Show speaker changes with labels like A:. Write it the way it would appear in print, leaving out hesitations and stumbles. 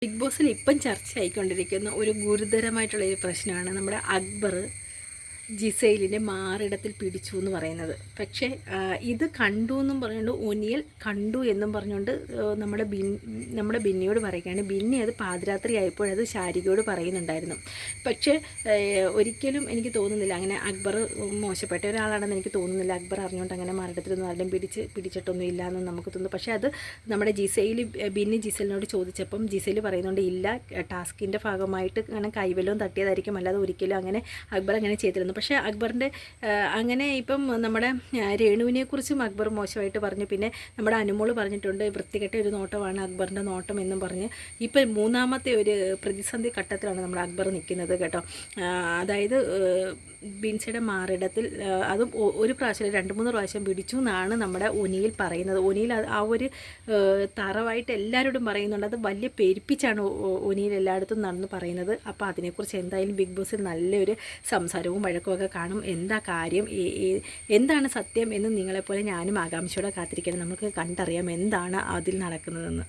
A: Big ബോസിൽ ഇപ്പം ചർച്ചയായിക്കൊണ്ടിരിക്കുന്ന ഒരു ഗുരുതരമായിട്ടുള്ള ഒരു പ്രശ്നമാണ് നമ്മുടെ അക്ബർ ജിസൈലിനെ മാറിടത്തിൽ പിടിച്ചു എന്ന് പറയുന്നത്. പക്ഷേ ഇത് കണ്ടു എന്നും പറഞ്ഞുകൊണ്ട് ഒനിയൽ കണ്ടു എന്നും പറഞ്ഞുകൊണ്ട് നമ്മുടെ ബിന്നിയോട് പറയുകയാണ്. ബിന്നി അത് പാതിരാത്രി ആയപ്പോഴത് ശാരികയോട് പറയുന്നുണ്ടായിരുന്നു. പക്ഷേ ഒരിക്കലും എനിക്ക് തോന്നുന്നില്ല അങ്ങനെ അക്ബർ മോശപ്പെട്ട ഒരാളാണെന്ന് എനിക്ക് തോന്നുന്നില്ല. അക്ബർ അറിഞ്ഞുകൊണ്ട് അങ്ങനെ മാറിടത്തിലൊന്നും ആരുടെയും പിടിച്ചിട്ടൊന്നും ഇല്ല എന്ന് നമുക്ക് തോന്നുന്നു. പക്ഷേ അത് നമ്മുടെ ബിന്നി ജിസൈലിനോട് ചോദിച്ചപ്പം ജിസൈൽ പറയുന്നുണ്ട് ഇല്ല, ടാസ്കിൻ്റെ ഭാഗമായിട്ട് അങ്ങനെ കൈവല്ലവും തട്ടിയതായിരിക്കും, അല്ലാതെ ഒരിക്കലും അങ്ങനെ അക്ബർ അങ്ങനെ ചെയ്തിരുന്നു. പക്ഷേ അക്ബറിൻ്റെ അങ്ങനെ ഇപ്പം നമ്മുടെ രേണുവിനെക്കുറിച്ചും അക്ബർ മോശമായിട്ട് പറഞ്ഞു. പിന്നെ നമ്മുടെ അനുമോൾ പറഞ്ഞിട്ടുണ്ട് വൃത്തികെട്ട ഒരു നോട്ടമാണ് അക്ബറിൻ്റെ നോട്ടം എന്നും പറഞ്ഞ്. ഇപ്പം മൂന്നാമത്തെ ഒരു പ്രതിസന്ധി ഘട്ടത്തിലാണ് നമ്മുടെ അക്ബർ നിൽക്കുന്നത് കേട്ടോ. അതായത് ബിൻസിയുടെ മാറിടത്തിൽ അതും ഒരു പ്രാവശ്യം 2-3 പ്രാവശ്യം പിടിച്ചു എന്നാണ് നമ്മുടെ ഒനിയിൽ പറയുന്നത്. ഒനിയിൽ ആ ഒരു തറവായിട്ട് എല്ലാവരോടും പറയുന്നുണ്ട്. അത് വലിയ പെരുപ്പിച്ചാണ് ഒനിയിൽ എല്ലായിടത്തും നടന്ന് പറയുന്നത്. അപ്പോൾ അതിനെക്കുറിച്ച് എന്തായാലും ബിഗ് ബോസിൽ നല്ലൊരു സംസാരവും വഴക്കും ഒക്കെ കാണും. എന്താ കാര്യം, എന്താണ് സത്യം എന്ന് നിങ്ങളെപ്പോലെ ഞാനും ആകാംക്ഷയോടെ കാത്തിരിക്കണം. നമുക്ക് കണ്ടറിയാം എന്താണ് അതിൽ നടക്കുന്നതെന്ന്.